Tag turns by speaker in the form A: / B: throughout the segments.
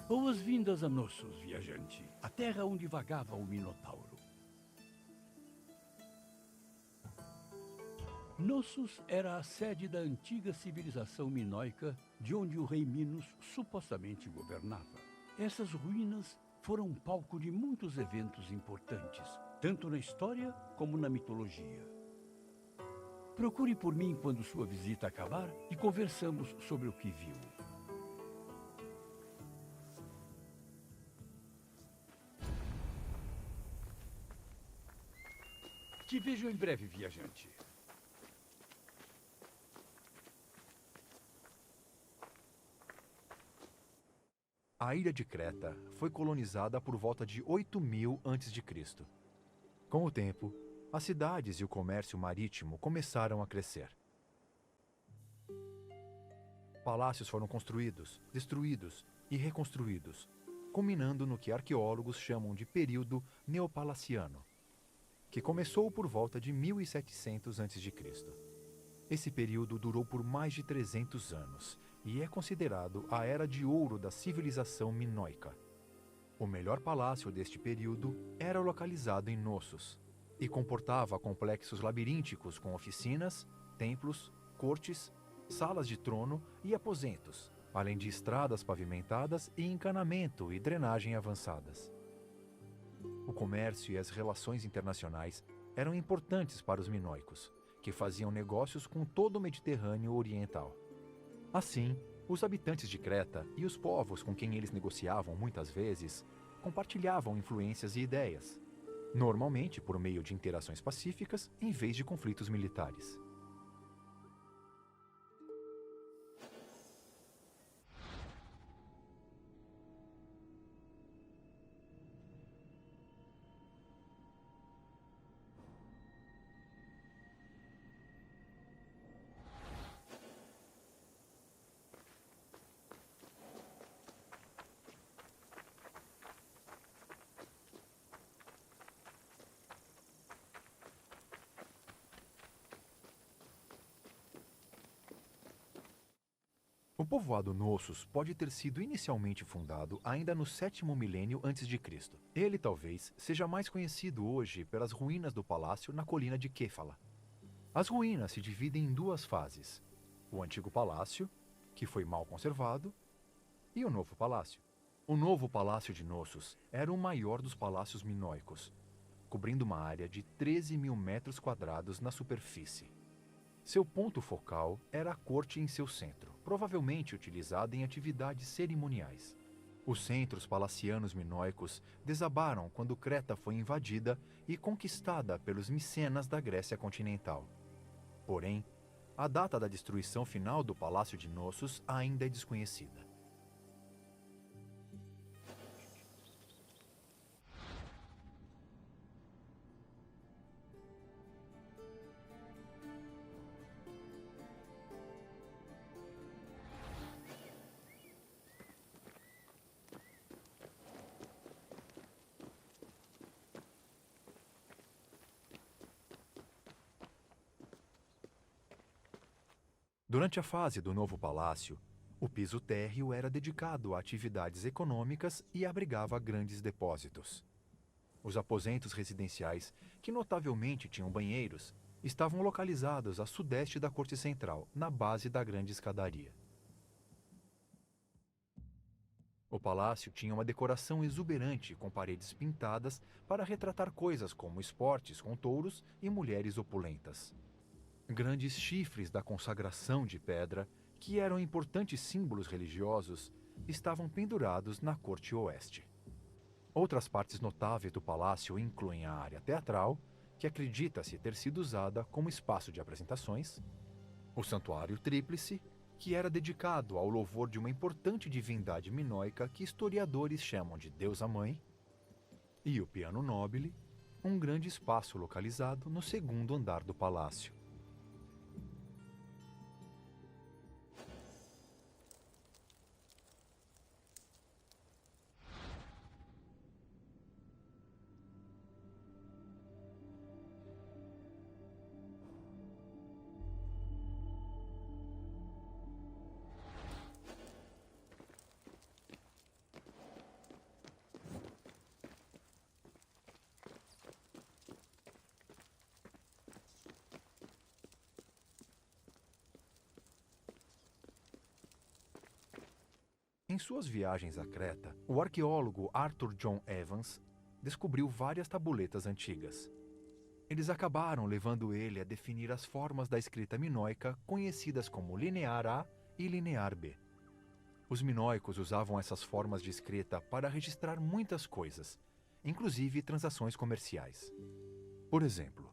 A: Boas-vindas a Nossos, viajante, a terra onde vagava o Minotauro. Nossos era a sede da antiga civilização minoica, de onde o rei Minos supostamente governava. Essas ruínas foram palco de muitos eventos importantes, tanto na história como na mitologia. Procure por mim quando sua visita acabar e conversamos sobre o que viu. Te vejo em breve, viajante.
B: A ilha de Creta foi colonizada por volta de 8000 a.C. Com o tempo, as cidades e o comércio marítimo começaram a crescer. Palácios foram construídos, destruídos e reconstruídos, culminando no que arqueólogos chamam de período neopalaciano, que começou por volta de 1700 a.C. Esse período durou por mais de 300 anos e é considerado a Era de Ouro da civilização minoica. O melhor palácio deste período era localizado em Nossos e comportava complexos labirínticos com oficinas, templos, cortes, salas de trono e aposentos, além de estradas pavimentadas e encanamento e drenagem avançadas. O comércio e as relações internacionais eram importantes para os minoicos, que faziam negócios com todo o Mediterrâneo Oriental. Assim, os habitantes de Creta e os povos com quem eles negociavam muitas vezes compartilhavam influências e ideias, normalmente por meio de interações pacíficas em vez de conflitos militares. O povoado Nossos pode ter sido inicialmente fundado ainda no 7º milênio a.C. Ele talvez seja mais conhecido hoje pelas ruínas do palácio na colina de Kéfala. As ruínas se dividem em duas fases: o antigo palácio, que foi mal conservado, e o novo palácio. O novo palácio de Nossos era o maior dos palácios minoicos, cobrindo uma área de 13.000 metros quadrados na superfície. Seu ponto focal era a corte em seu centro, provavelmente utilizada em atividades cerimoniais. Os centros palacianos minoicos desabaram quando Creta foi invadida e conquistada pelos micenas da Grécia continental. Porém, a data da destruição final do Palácio de Nossos ainda é desconhecida. Durante a fase do novo palácio, o piso térreo era dedicado a atividades econômicas e abrigava grandes depósitos. Os aposentos residenciais, que notavelmente tinham banheiros, estavam localizados a sudeste da corte central, na base da grande escadaria. O palácio tinha uma decoração exuberante com paredes pintadas para retratar coisas como esportes com touros e mulheres opulentas. Grandes chifres da consagração de pedra, que eram importantes símbolos religiosos, estavam pendurados na corte oeste. Outras partes notáveis do palácio incluem a área teatral, que acredita-se ter sido usada como espaço de apresentações, o santuário tríplice, que era dedicado ao louvor de uma importante divindade minoica que historiadores chamam de deusa mãe, e o piano nobile, um grande espaço localizado no segundo andar do palácio. suas viagens a Creta, o arqueólogo Arthur John Evans descobriu várias tabuletas antigas. Eles acabaram levando ele a definir as formas da escrita minoica conhecidas como linear A e linear B. Os minoicos usavam essas formas de escrita para registrar muitas coisas, inclusive transações comerciais. Por exemplo,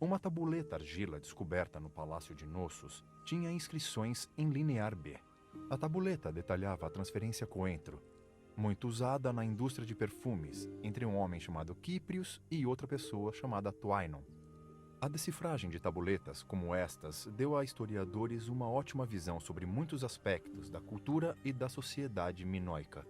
B: uma tabuleta argila descoberta no Palácio de Knossos tinha inscrições em linear B. A tabuleta detalhava a transferência coentro, muito usada na indústria de perfumes, entre um homem chamado Kyprios e outra pessoa chamada Twynon. A decifragem de tabuletas como estas deu a historiadores uma ótima visão sobre muitos aspectos da cultura e da sociedade minoica.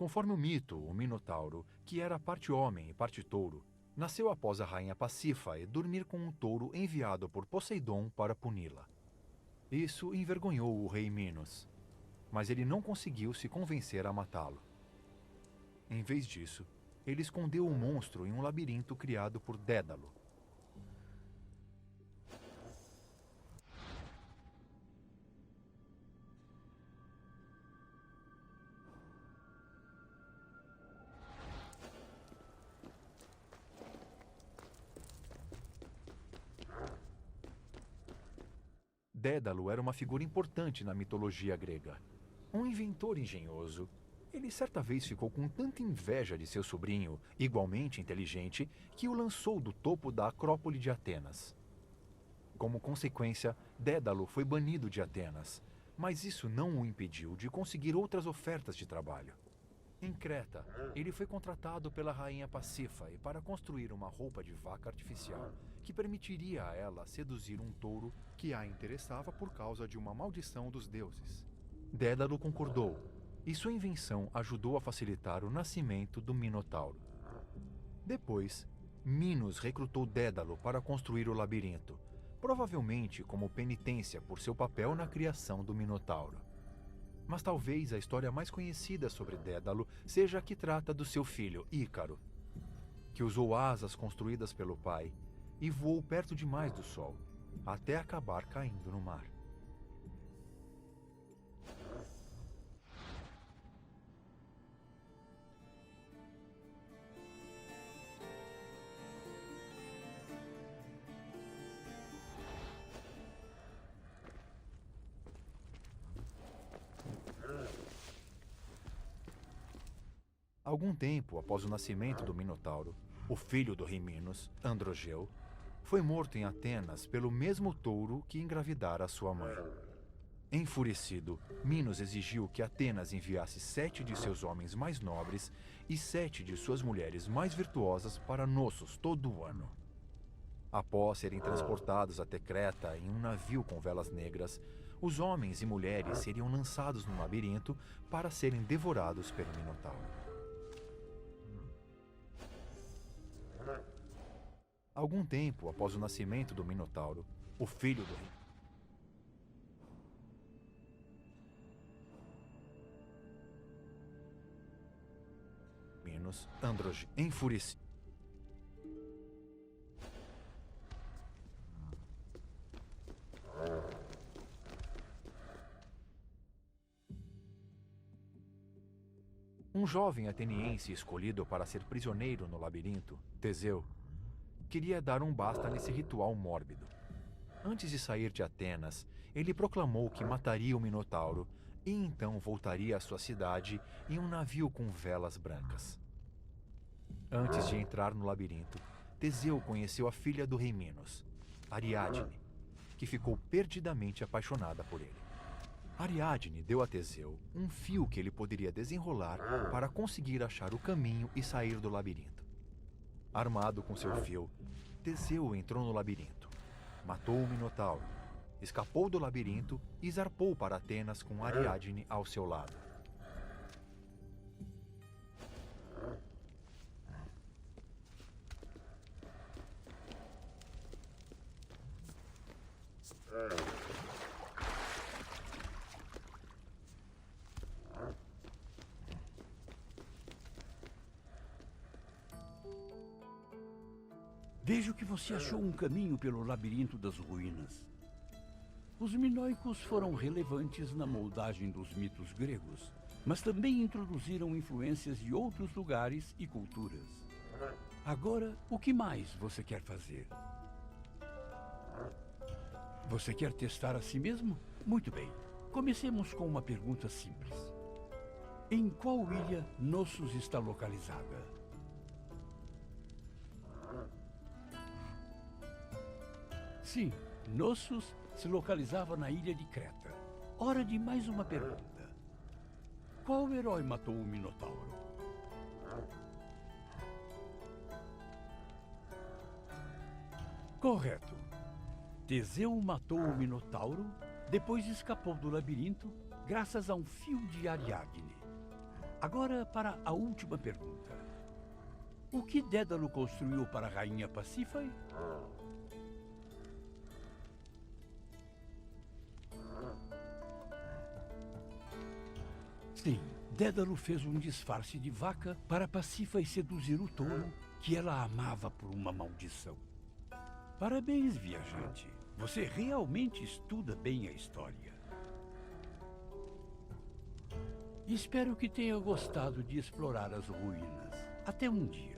B: Conforme o mito, o Minotauro, que era parte homem e parte touro, nasceu após a rainha Pasífae dormir com um touro enviado por Poseidon para puni-la. Isso envergonhou o rei Minos, mas ele não conseguiu se convencer a matá-lo. Em vez disso, ele escondeu o monstro em um labirinto criado por Dédalo. Dédalo era uma figura importante na mitologia grega. Um inventor engenhoso, ele certa vez ficou com tanta inveja de seu sobrinho, igualmente inteligente, que o lançou do topo da Acrópole de Atenas. Como consequência, Dédalo foi banido de Atenas, mas isso não o impediu de conseguir outras ofertas de trabalho. Em Creta, ele foi contratado pela rainha Pasífae para construir uma roupa de vaca artificial que permitiria a ela seduzir um touro que a interessava por causa de uma maldição dos deuses. Dédalo concordou, e sua invenção ajudou a facilitar o nascimento do Minotauro. Depois, Minos recrutou Dédalo para construir o labirinto, provavelmente como penitência por seu papel na criação do Minotauro. Mas talvez a história mais conhecida sobre Dédalo seja a que trata do seu filho, Ícaro, que usou asas construídas pelo pai e voou perto demais do sol, até acabar caindo no mar. Algum tempo após o nascimento do Minotauro, o filho do rei Minos, Androgeu, foi morto em Atenas pelo mesmo touro que engravidara sua mãe. Enfurecido, Minos exigiu que Atenas enviasse 7 de seus homens mais nobres e 7 de suas mulheres mais virtuosas para Knossos todo o ano. Após serem transportados até Creta em um navio com velas negras, os homens e mulheres seriam lançados no labirinto para serem devorados pelo Minotauro. Algum tempo após o nascimento do Minotauro, o filho do rei Minos, Androgeu, enfurecido. Um jovem ateniense escolhido para ser prisioneiro no labirinto, Teseu, queria dar um basta nesse ritual mórbido. Antes de sair de Atenas, ele proclamou que mataria o Minotauro e então voltaria à sua cidade em um navio com velas brancas. Antes de entrar no labirinto, Teseu conheceu a filha do rei Minos, Ariadne, que ficou perdidamente apaixonada por ele. Ariadne deu a Teseu um fio que ele poderia desenrolar para conseguir achar o caminho e sair do labirinto. Armado com seu fio, Teseu entrou no labirinto, matou o Minotauro, escapou do labirinto e zarpou para Atenas com Ariadne ao seu lado.
A: Vejo que você achou um caminho pelo labirinto das ruínas. Os minoicos foram relevantes na moldagem dos mitos gregos, mas também introduziram influências de outros lugares e culturas. Agora, o que mais você quer fazer? Você quer testar a si mesmo? Muito bem. Comecemos com uma pergunta simples. Em qual ilha Knossos está localizada? Sim, Knossos se localizava na ilha de Creta. Hora de mais uma pergunta. Qual herói matou o Minotauro? Correto. Teseu matou o Minotauro, depois escapou do labirinto graças a um fio de Ariadne. Agora para a última pergunta. O que Dédalo construiu para a rainha Pasífae? Sim, Dédalo fez um disfarce de vaca para Pasífae seduzir o touro que ela amava por uma maldição. Parabéns, viajante. Você realmente estuda bem a história. Espero que tenha gostado de explorar as ruínas. Até um dia.